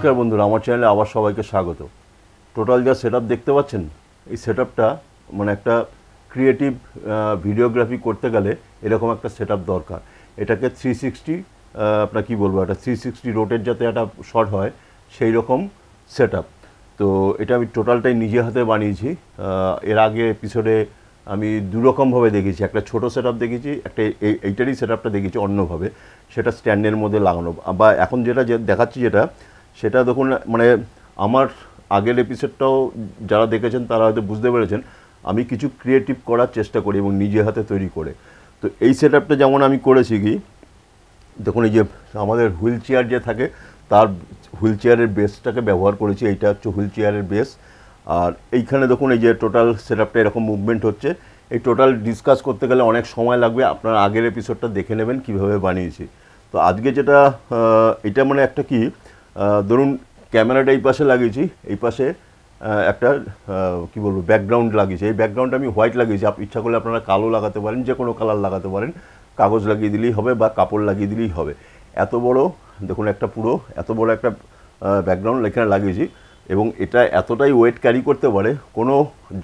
নমস্কার বন্ধুরা, আমার চ্যানেলে আবার সবাইকে স্বাগত। টোটাল যা সেটআপ দেখতে পাচ্ছেন, এই সেটআপটা মানে একটা ক্রিয়েটিভ ভিডিওগ্রাফি করতে গেলে এরকম একটা সেটআপ দরকার। এটাকে 360 আপনার কী বলবো, একটা 360 রোটেট যাতে একটা শট হয় সেই রকম সেটআপ। তো এটা আমি টোটালটাই নিজে হাতে বানিয়েছি। এর আগে এপিসোডে আমি দুরকমভাবে দেখেছি, একটা ছোট সেটআপ দেখেছি, একটা এইটারই সেটআপটা দেখেছি অন্যভাবে, সেটা স্ট্যান্ডের মধ্যে লাগানো। বা এখন যেটা দেখাচ্ছি সেটা দেখুন, মানে আমার আগের এপিসোডটাও যারা দেখেছেন তারা হয়তো বুঝতে পেরেছেন আমি কিছু ক্রিয়েটিভ করার চেষ্টা করি এবং নিজে হাতে তৈরি করে। তো এই সেটআপটা যেমন আমি করেছি কি, দেখুন এই যে আমাদের হুইল চেয়ার যে থাকে তার হুইল চেয়ারের বেসটাকে ব্যবহার করেছি। এইটা হচ্ছে হুইল চেয়ারের বেস। আর এইখানে দেখুন এই যে টোটাল সেটআপটা এরকম মুভমেন্ট হচ্ছে। এই টোটাল ডিসকাস করতে গেলে অনেক সময় লাগবে, আপনার আগের এপিসোডটা দেখে নেবেন কীভাবে বানিয়েছি। তো আজকে যেটা এটা মানে একটা কি, ধরুন ক্যামেরাটা এই পাশে লাগিয়েছি, এই পাশে একটা কি বলবো ব্যাকগ্রাউন্ড লাগিয়েছি। এই ব্যাকগ্রাউন্ড আমি হোয়াইট লাগিয়েছি, ইচ্ছা করলে আপনারা কালো লাগাতে পারেন, যে কোনো কালার লাগাতে পারেন, কাগজ লাগিয়ে দিলেই হবে বা কাপড় লাগিয়ে দিলেই হবে। এত বড় দেখুন একটা পুরো এত বড় একটা ব্যাকগ্রাউন্ড এখানে লাগিয়েছি এবং এটা এতটাই ওয়েট ক্যারি করতে পারে, কোনো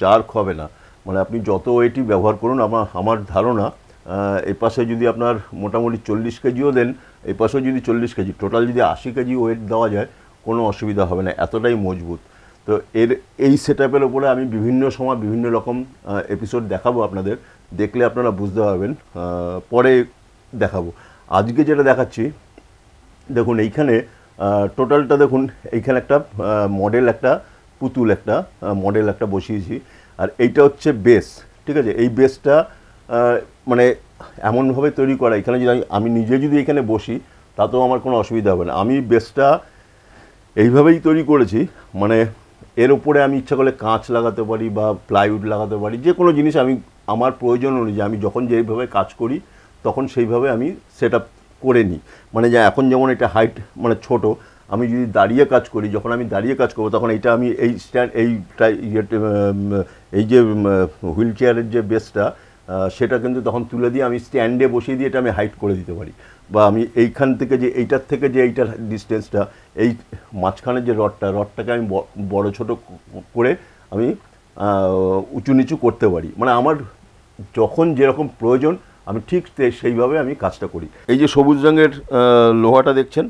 জার্ক হবে না। মানে আপনি যত ওয়েটই ব্যবহার করুন, আমার ধারণা এই পাশে যদি আপনার মোটামুটি 40 কেজিও দেন, এই পাশেও যদি 40 কেজি, টোটাল যদি 80 কেজি ওয়েট দেওয়া যায় কোনো অসুবিধা হবে না, এতটাই মজবুত। তো এই সেটআপের ওপরে আমি বিভিন্ন সময় বিভিন্ন রকম এপিসোড দেখাবো আপনাদের, দেখলে আপনারা বুঝতে পারবেন, পরে দেখাবো। আজকে যেটা দেখাচ্ছি দেখুন এইখানে টোটালটা দেখুন, এইখানে একটা মডেল, একটা পুতুল, একটা মডেল একটা বসিয়েছি। আর এইটা হচ্ছে বেস, ঠিক আছে। এই বেসটা মানে এমনভাবে তৈরি করা, এখানে যদি আমি নিজে যদি এখানে বসি তাতেও আমার কোনো অসুবিধা হবে না। আমি বেসটা এইভাবেই তৈরি করেছি, মানে এর উপরে আমি ইচ্ছা করলে কাঁচ লাগাতে পারি বা প্লাইউড লাগাতে পারি, যে কোনো জিনিস আমি আমার প্রয়োজন অনুযায়ী আমি যখন যেইভাবে কাজ করি তখন সেইভাবে আমি সেটআপ করে নিই। মানে যা এখন যেমন এটা হাইট মানে ছোট, আমি যদি দাঁড়িয়ে কাজ করি, যখন আমি দাঁড়িয়ে কাজ করবো তখন এইটা আমি এই স্ট্যান্ড এই যে হুইল চেয়ারের যে বেসটা সেটা কিন্তু তখন তুলে দিয়ে আমি স্ট্যান্ডে বসিয়ে দিয়ে এটা আমি হাইট করে দিতে পারি। বা আমি এইখান থেকে যে এইটার থেকে যে এইটার ডিস্টেন্সটা, এই মাঝখানের যে রডটাকে আমি বড় ছোট করে আমি উঁচু নিচু করতে পারি। মানে আমার যখন যেরকম প্রয়োজন আমি ঠিক সেইভাবে আমি কাজটা করি। এই যে সবুজ রঙের লোহাটা দেখছেন,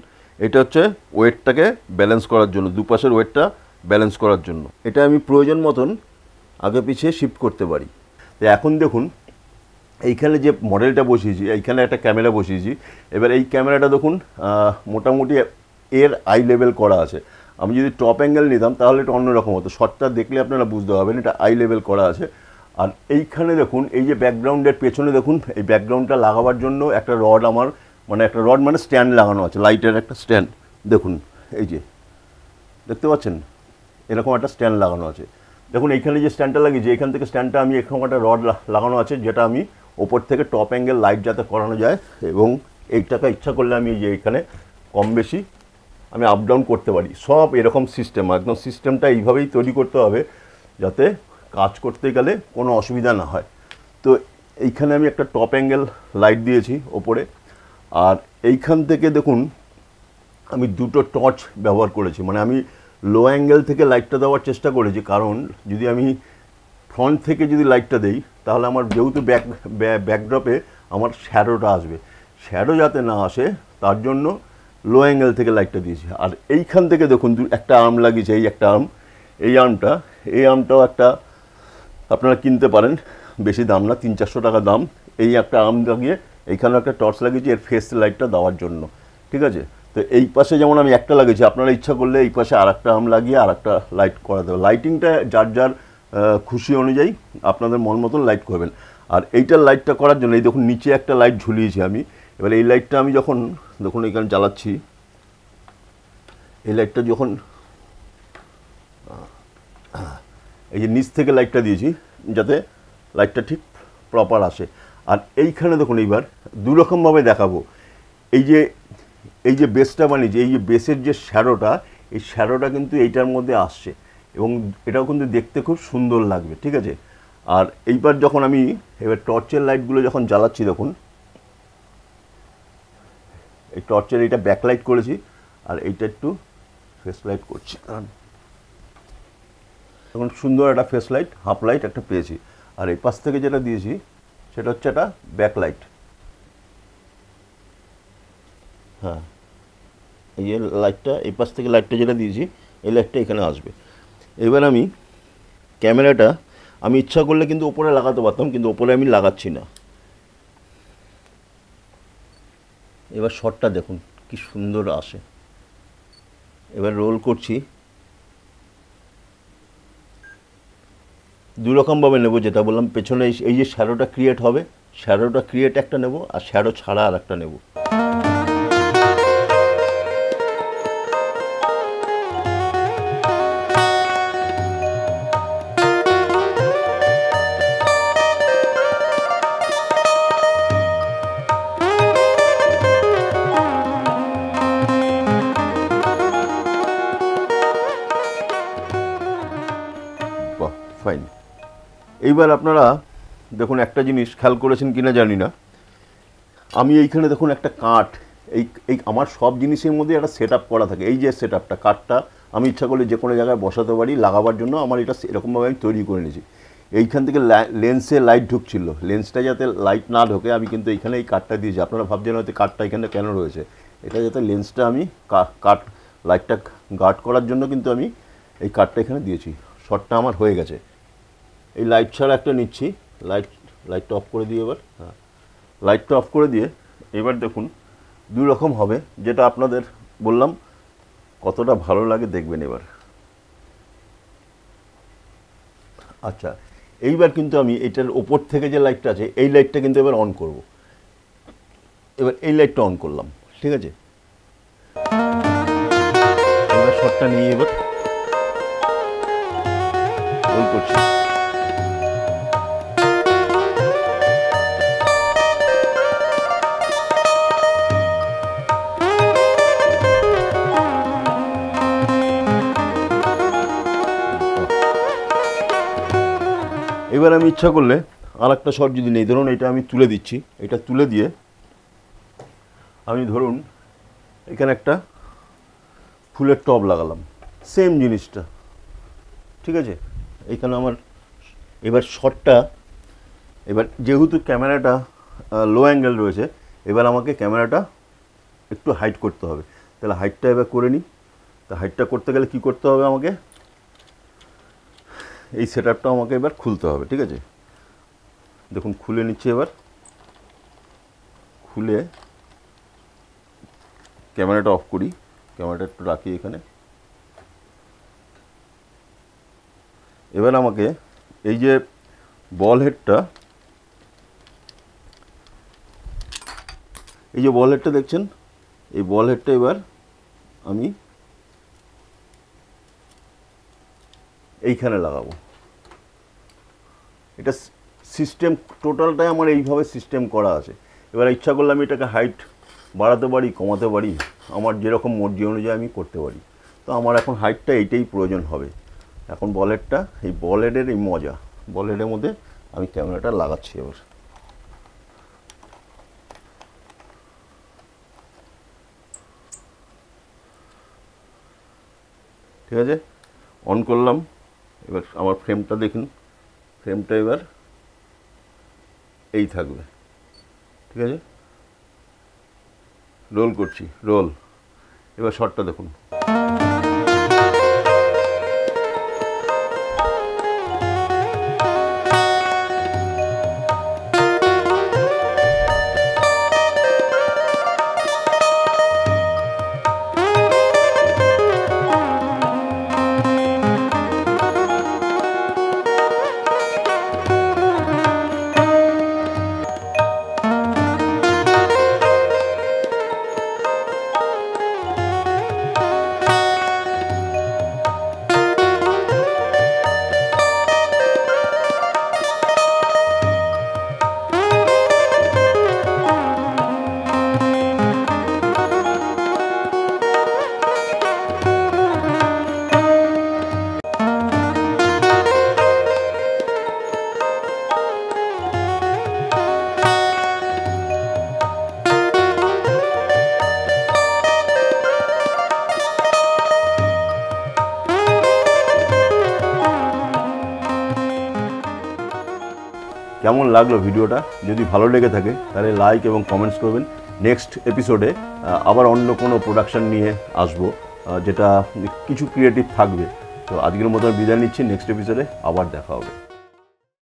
এটা হচ্ছে ওয়েটটাকে ব্যালেন্স করার জন্য, দুপাশের ওয়েটটা ব্যালেন্স করার জন্য। এটা আমি প্রয়োজন মতন আগে পিছিয়ে শিফট করতে পারি। তো এখন দেখুন এইখানে যে মডেলটা বসিয়েছি, এইখানে একটা ক্যামেরা বসিয়েছি। এবার এই ক্যামেরাটা দেখুন মোটামুটি এর আই লেভেল করা আছে। আমি যদি টপ অ্যাঙ্গেল নিতাম তাহলে এটা অন্যরকম হতো, শটটা দেখলে আপনারা বুঝতে পারবেন এটা আই লেভেল করা আছে। আর এইখানে দেখুন এই যে ব্যাকগ্রাউন্ডের পেছনে দেখুন, এই ব্যাকগ্রাউন্ডটা লাগাবার জন্য একটা রড আমার একটা রড মানে স্ট্যান্ড লাগানো আছে, লাইটের একটা স্ট্যান্ড। দেখুন এই যে দেখতে পাচ্ছেন এরকম একটা স্ট্যান্ড লাগানো আছে। দেখুন এইখানে যে স্ট্যান্ডটা লাগিয়েছি, এইখান থেকে স্ট্যান্ডটা আমি এরকম একটা রড লাগানো আছে, যেটা আমি ওপর থেকে টপ অ্যাঙ্গেল লাইট যাতে করানো যায়। এবং এইটাকে ইচ্ছা করলে আমি যে এখানে কম বেশি আমি আপ ডাউন করতে পারি। সব এরকম সিস্টেম, একদম সিস্টেমটা এইভাবেই তৈরি করতে হবে যাতে কাজ করতে গেলে কোনো অসুবিধা না হয়। তো এইখানে আমি একটা টপ অ্যাঙ্গেল লাইট দিয়েছি ওপরে। আর এইখান থেকে দেখুন আমি দুটো টর্চ ব্যবহার করেছি, মানে আমি লো অ্যাঙ্গেল থেকে লাইটটা দেওয়ার চেষ্টা করেছি, কারণ যদি আমি ফ্রন্ট থেকে যদি লাইটটা দেই তাহলে আমার যেহেতু ব্যাকড্রপে আমার শ্যাডোটা আসবে, শ্যাডো যাতে না আসে তার জন্য লো অ্যাঙ্গেল থেকে লাইটটা দিয়েছি। আর এইখান থেকে দেখুন একটা আর্ম লাগিয়েছে, এই একটা আর্ম, এই আর্মটাও একটা আপনারা কিনতে পারেন, বেশি দাম না, 300-400 টাকা দাম। এই একটা আর্ম লাগিয়ে এইখানেও একটা টর্চ লাগিয়েছি এর ফেস লাইটটা দেওয়ার জন্য, ঠিক আছে। তো এই পাশে যেমন আমি একটা লাগিয়েছি, আপনারা ইচ্ছা করলে এই পাশে আর একটা আর্ম লাগিয়ে আর একটা লাইট করা দেবে। লাইটিংটা যার যার খুশি অনুযায়ী আপনাদের মন মতন লাইট করবেন। আর এইটার লাইটটা করার জন্য এই দেখুন নিচে একটা লাইট ঝুলিয়েছি আমি। এবার এই লাইটটা আমি যখন দেখুন এখানে জ্বালাচ্ছি, এই লাইটটা যখন এই যে নিচ থেকে লাইটটা দিয়েছি যাতে লাইটটা ঠিক প্রপার আসে। আর এইখানে দেখুন এইবার দুরকমভাবে দেখাবো। এই যে বেসটা বানিয়েছি, এই যে বেসের যে শ্যাডোটা, এই শ্যাডোটা কিন্তু এইটার মধ্যে আসছে এবং এটাও কিন্তু দেখতে খুব সুন্দর লাগবে, ঠিক আছে। আর এইবার যখন আমি এবার টর্চের লাইটগুলো যখন জ্বালাচ্ছি, দেখুন এই টর্চের এইটা ব্যাকলাইট করেছি আর এইটা একটু ফেস লাইট করছি, এখন সুন্দর একটা ফেস লাইট, হাফ লাইট একটা পেয়েছি। আর এই পাশ থেকে যেটা দিয়েছি সেটা হচ্ছে একটা ব্যাক লাইট। হ্যাঁ, এই যে লাইটটা, এই পাশ থেকে লাইটটা যেটা দিয়েছি, এই লাইটটা এখানে আসবে। এবার আমি ক্যামেরাটা আমি ইচ্ছা করলে কিন্তু ওপরে লাগাতে পারতাম, কিন্তু ওপরে আমি লাগাচ্ছি না। এবার শটটা দেখুন কি সুন্দর আসে। এবার রোল করছি, দুরকমভাবে নেব, যেটা বললাম পেছনে এই যে শ্যাডোটা ক্রিয়েট হবে, শ্যাডোটা ক্রিয়েট একটা নেব, আর শ্যাডো ছাড়া আর একটা নেব। বাহ, ফাইন। এইবার আপনারা দেখুন একটা জিনিস খেয়াল করেছেন কিনা জানি না, আমি এইখানে দেখুন একটা কাঠ, এই আমার সব জিনিসের মধ্যে একটা সেট আপ করা থাকে। এই যে সেট আপটা, কাঠটা আমি ইচ্ছা করলে যে কোনো জায়গায় বসাতে পারি, লাগাবার জন্য আমার এটা এরকমভাবে আমি তৈরি করে নিয়েছি। এইখান থেকে লেন্সে লাইট ঢুকছিল, লেন্সটা যাতে লাইট না ঢোকে আমি কিন্তু এইখানে এই কাঠটা দিয়েছি। আপনারা ভাবছেন হয়তো কাঠটা এখানে কেন রয়েছে, এটা যাতে লেন্সটা আমি কাঠ লাইটটা গার্ড করার জন্য কিন্তু আমি এই কাঠটা এখানে দিয়েছি। শটটা আমার হয়ে গেছে। এই লাইট ছাড়া একটা নিচ্ছি, লাইটটা অফ করে দিয়ে এবার, হ্যাঁ লাইটটা অফ করে দিয়ে এবার দেখুন দুই রকম হবে, যেটা আপনাদের বললাম কতটা ভালো লাগে দেখবেন এবার। আচ্ছা, এইবার কিন্তু আমি এটার ওপর থেকে যে লাইটটা আছে এই লাইটটা কিন্তু এবার অন করব। এবার এই লাইটটা অন করলাম, ঠিক আছে। এবার শটটা নিয়ে এবার রোল করছি। এবার আমি ইচ্ছা করলে আর একটা শট যদি নেই, ধরুন এটা আমি তুলে দিচ্ছি, এটা তুলে দিয়ে আমি ধরুন এখানে একটা ফুলের টব লাগালাম, সেম জিনিসটা, ঠিক আছে। এইখানে আমার এবার শটটা, এবার যেহেতু ক্যামেরাটা লো অ্যাঙ্গেল রয়েছে, এবার আমাকে ক্যামেরাটা একটু হাইট করতে হবে। তাহলে হাইটটা এবার করে নিই। তা হাইটটা করতে গেলে কি করতে হবে, আমাকে এই সেট আপটা আমাকে এবার খুলতে হবে, ঠিক আছে। দেখুন খুলে নিচ্ছি, এবার খুলে ক্যামেরাটা অফ করি, ক্যামেরাটা একটু রাখি এখানে। এবার আমাকে এই যে বল হেডটা, এই যে বল হেডটা দেখছেন, এই বল হেডটা এবার আমি এইখানে লাগাবো। এটা সিস্টেম টোটালটাই আমার এইভাবে সিস্টেম করা আছে। এবার ইচ্ছা করলে আমি এটাকে হাইট বাড়াতে পারি, কমাতে পারি, আমার যেরকম মর্জি অনুযায়ী আমি করতে পারি। তো আমার এখন হাইটটা এইটাই প্রয়োজন হবে। এখন বলেটটা, এই বলেটের এই মজা, বলেটের মধ্যে আমি ক্যামেরাটা লাগাচ্ছি এবার। ঠিক আছে, অন করলাম। এবার আমার ফ্রেমটা দেখুন, ফ্রেমটা এবার এই থাকবে, ঠিক আছে। রোল করছি, রোল। এবার শটটা দেখুন। কেমন লাগলো ভিডিওটা, যদি ভালো লেগে থাকে তাহলে লাইক এবং কমেন্টস করবেন। নেক্সট এপিসোডে আবার অন্য কোনো প্রোডাকশান নিয়ে আসবো, যেটা কিছু ক্রিয়েটিভ থাকবে। তো আজকের মতো বিদায় নিচ্ছি, নেক্সট এপিসোডে আবার দেখা হবে।